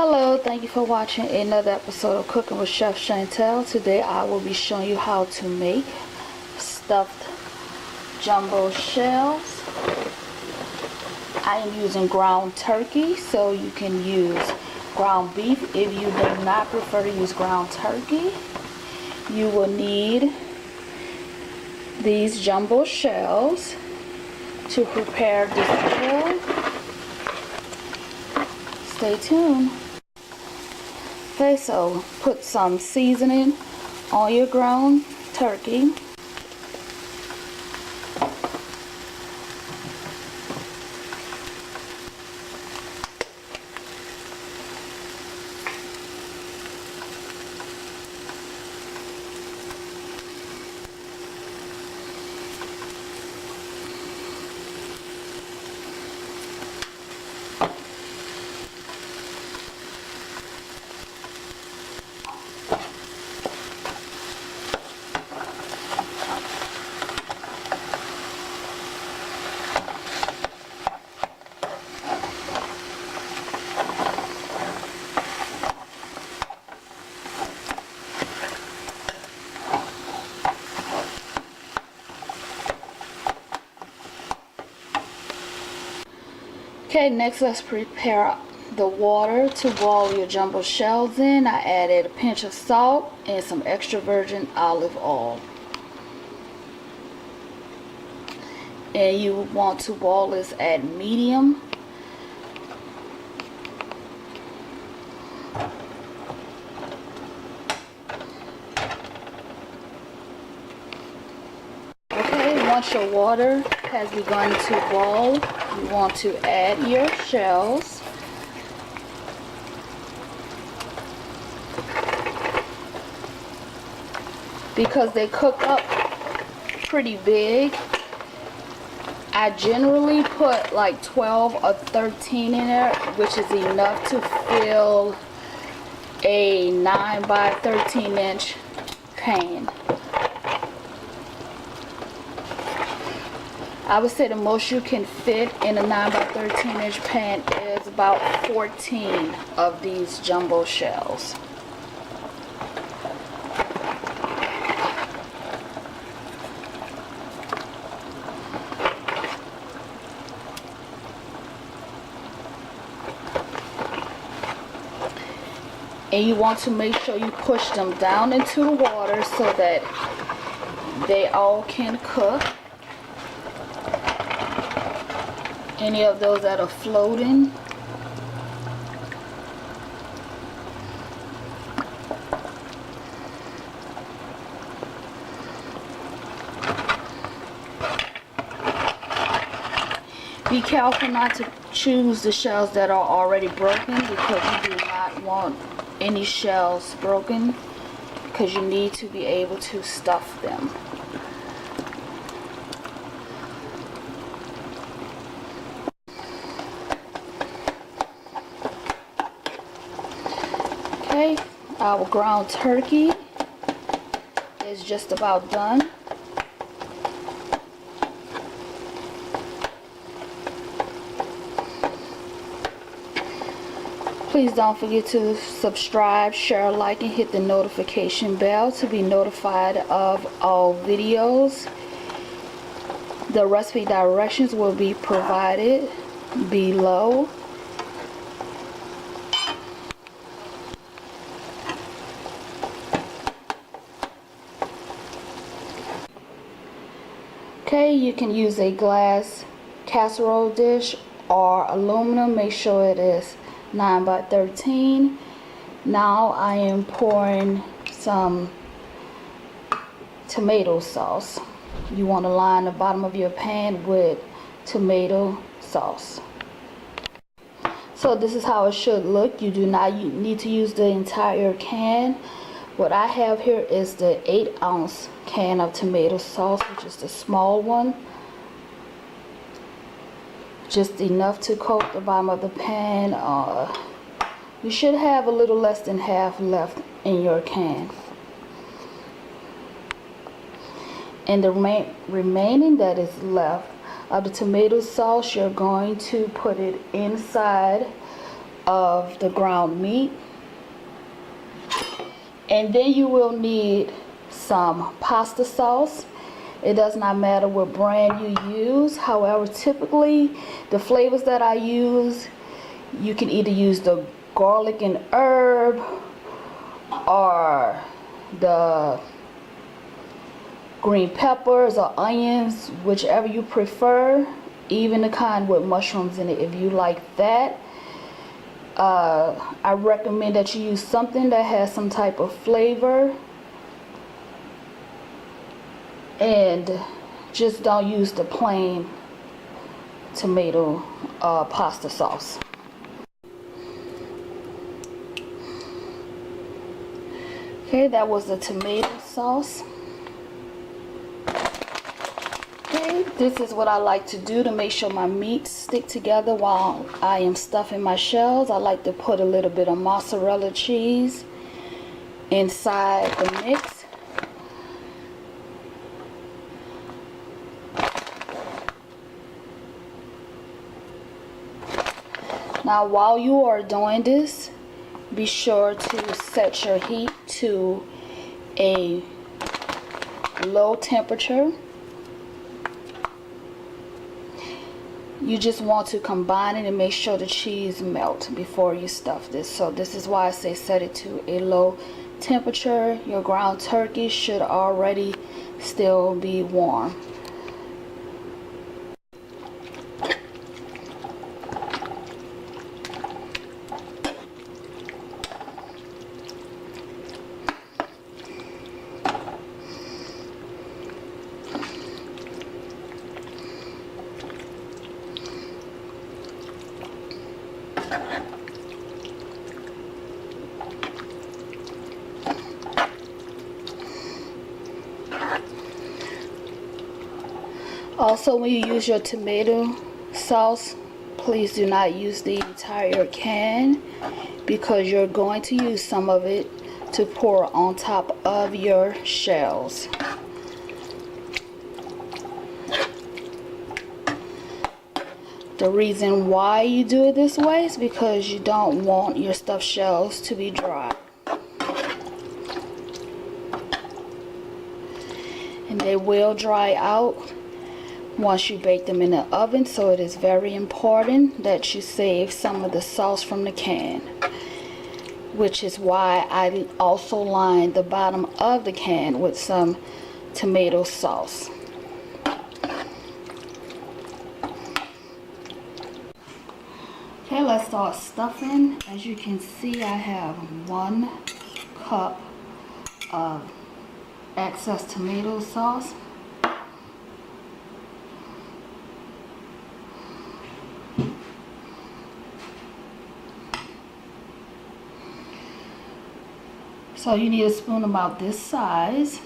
Hello, thank you for watching another episode of Cooking with Chef Chantel. Today I will be showing you how to make stuffed jumbo shells. I am using ground turkey, so you can use ground beef if you do not prefer to use ground turkey. You will need these jumbo shells to prepare this shell. Stay tuned. Okay, so put some seasoning on your ground turkey. Okay, next let's prepare the water to boil your jumbo shells in. I added a pinch of salt and some extra virgin olive oil. And you want to boil this at medium. Okay, once your water has begun to boil, you want to add your shells. Because they cook up pretty big, I generally put like 12 or 13 in there, which is enough to fill a 9 by 13 inch pan. I would say the most you can fit in a 9 by 13 inch pan is about 14 of these jumbo shells. And you want to make sure you push them down into the water so that they all can cook. Any of those that are floating. Be careful not to choose the shells that are already broken, because you do not want any shells broken, because you need to be able to stuff them. Okay, our ground turkey is just about done. Please don't forget to subscribe, share, like, and hit the notification bell to be notified of all videos. The recipe directions will be provided below. Okay, you can use a glass casserole dish or aluminum. Make sure it is 9 by 13. Now I am pouring some tomato sauce. You want to line the bottom of your pan with tomato sauce. So this is how it should look. You do not need to use the entire can. What I have here is the 8-ounce can of tomato sauce, which is the small one. Just enough to coat the bottom of the pan. You should have a little less than half left in your can. And the remaining that is left of the tomato sauce, you're going to put it inside of the ground meat. And then you will need some pasta sauce. It does not matter what brand you use. However, typically the flavors that I use, you can either use the garlic and herb or the green peppers or onions, whichever you prefer, even the kind with mushrooms in it if you like that. I recommend that you use something that has some type of flavor, and just don't use the plain tomato pasta sauce. Okay, that was the tomato sauce. Okay, this is what I like to do to make sure my meats stick together while I am stuffing my shells. I like to put a little bit of mozzarella cheese inside the mix. Now, while you are doing this, be sure to set your heat to a low temperature. You just want to combine it and make sure the cheese melts before you stuff this. So this is why I say set it to a low temperature. Your ground turkey should already still be warm. Also, when you use your tomato sauce, please do not use the entire can, because you're going to use some of it to pour on top of your shells. The reason why you do it this way is because you don't want your stuffed shells to be dry. And they will dry out once you bake them in the oven, so it is very important that you save some of the sauce from the can, which is why I also line the bottom of the can with some tomato sauce. Okay, let's start stuffing. As you can see, I have 1 cup of excess tomato sauce. So you need a spoon about this size.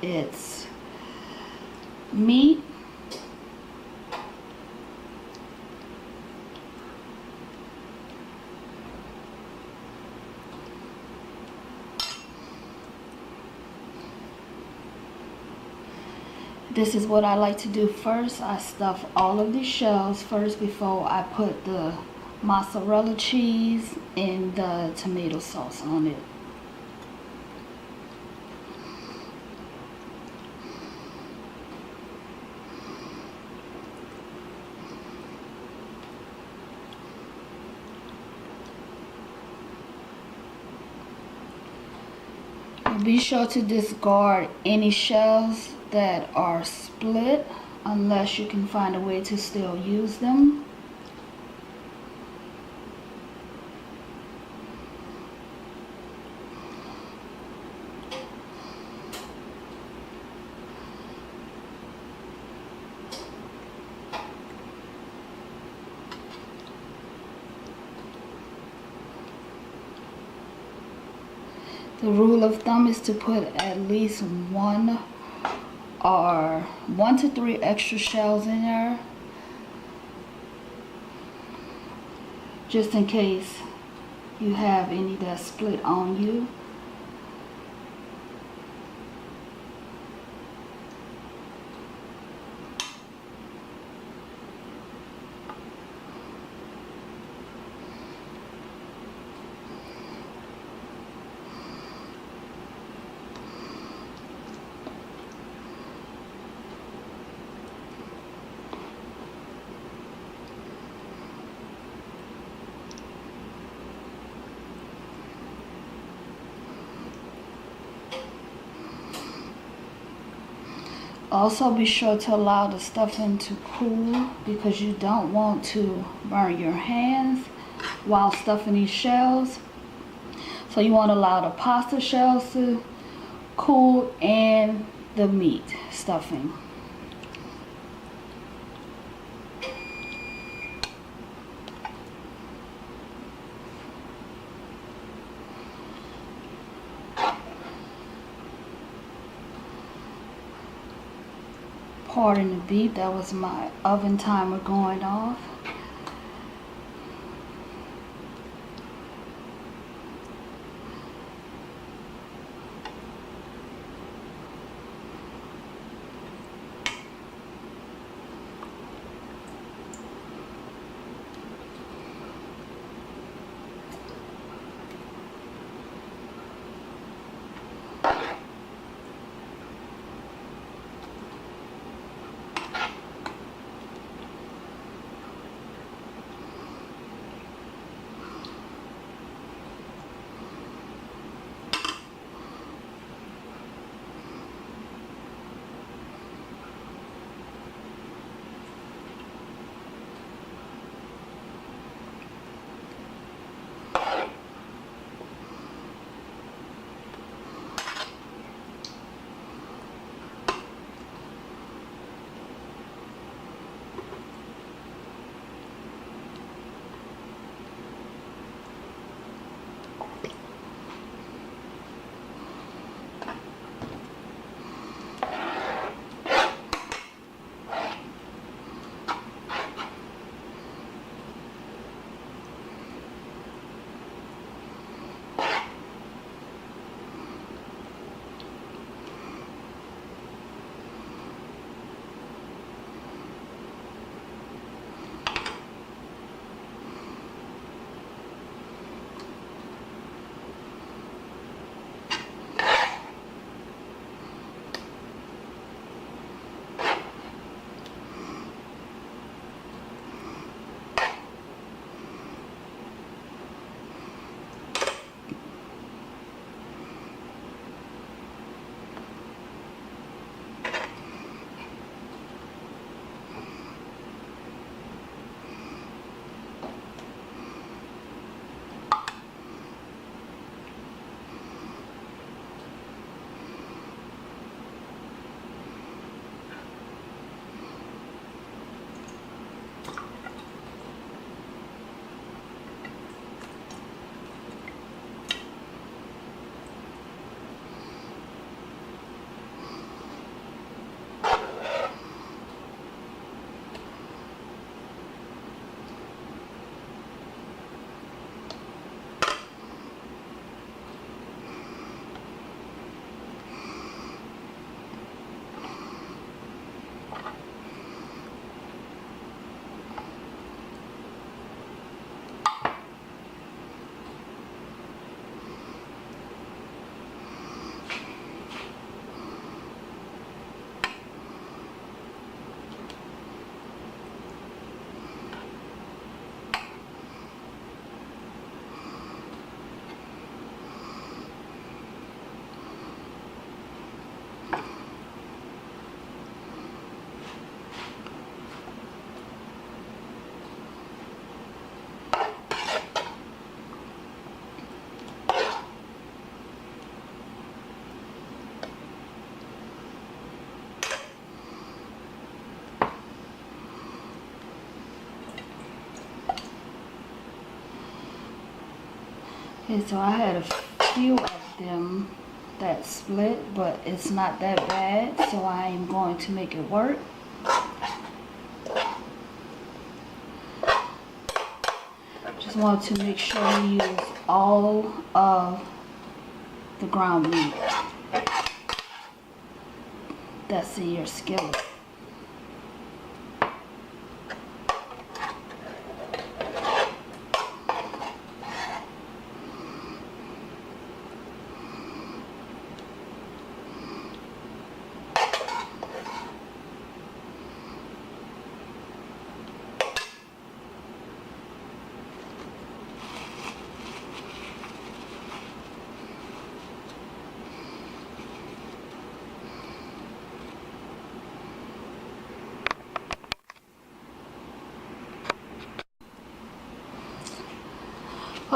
It's meat, this is what I like to do first. I stuff all of these shells first before I put the mozzarella cheese and the tomato sauce on it. Be sure to discard any shells that are split unless you can find a way to still use them. The rule of thumb is to put at least 1 to 3 extra shells in there, just in case you have any that split on you. Also be sure to allow the stuffing to cool because you don't want to burn your hands while stuffing these shells. So you want to allow the pasta shells to cool and the meat stuffing. Pardon the beep, that was my oven timer going off. Okay, so I had a few of them that split, but it's not that bad, so I am going to make it work. Just want to make sure you use all of the ground meat that's in your skillet.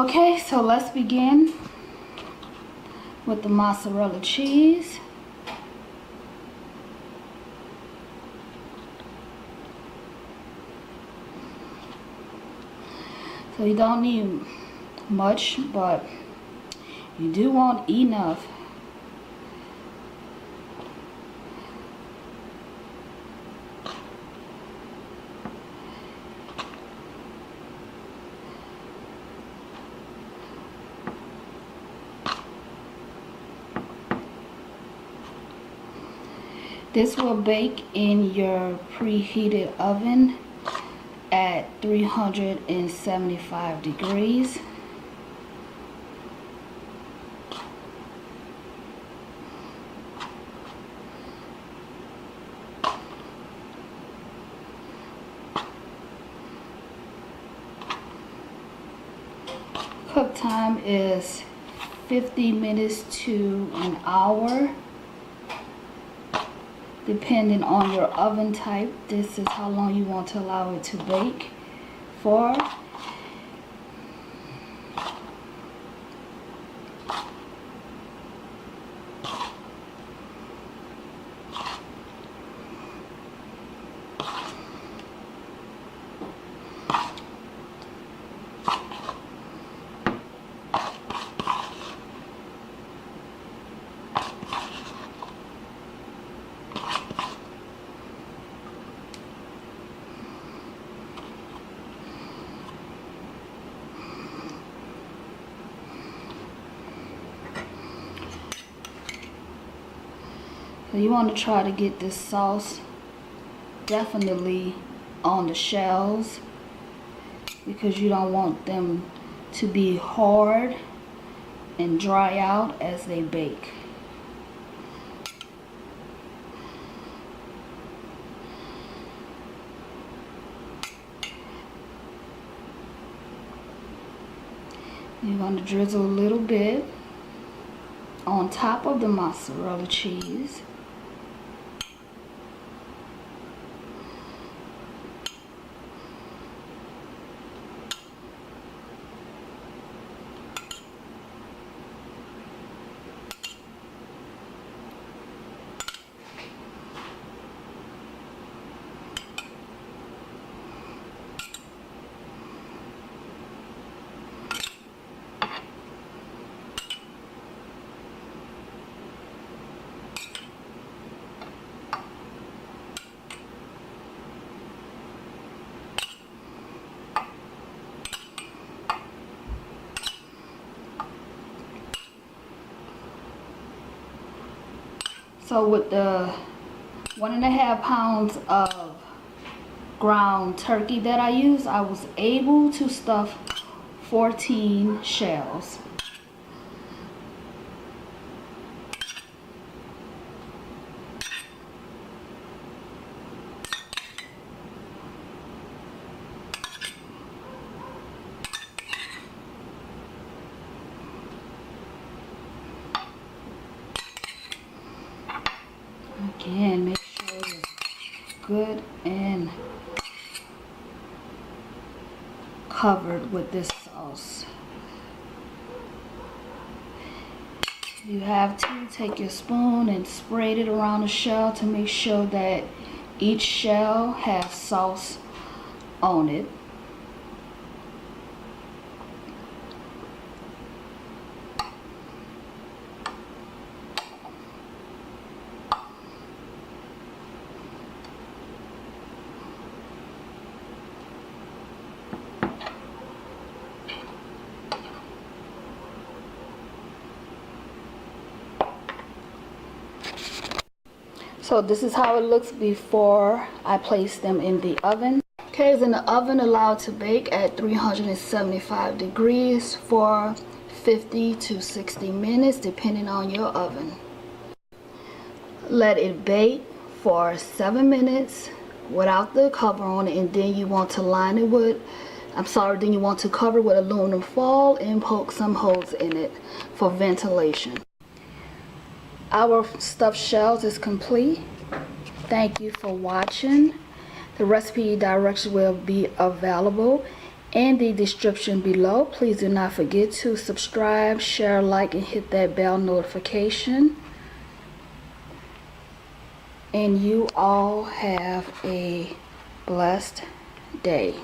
Okay, so let's begin with the mozzarella cheese. So you don't need much, but you do want enough. This will bake in your preheated oven at 375 degrees. Cook time is 50 minutes to an hour. Depending on your oven type, this is how long you want to allow it to bake for. So you want to try to get this sauce definitely on the shells, because you don't want them to be hard and dry out as they bake. You're going to drizzle a little bit on top of the mozzarella cheese. So with the 1.5 pounds of ground turkey that I used, I was able to stuff 14 shells. Again, make sure it's good and covered with this sauce. You have to take your spoon and spread it around the shell to make sure that each shell has sauce on it. So this is how it looks before I place them in the oven. Okay, it's in the oven, allowed to bake at 375 degrees for 50 to 60 minutes, depending on your oven. Let it bake for 7 minutes without the cover on it, and then you want to line it with, then you want to cover with aluminum foil and poke some holes in it for ventilation. Our stuffed shells is complete. Thank you for watching. The recipe directions will be available in the description below. Please do not forget to subscribe, share, like, and hit that bell notification. And you all have a blessed day.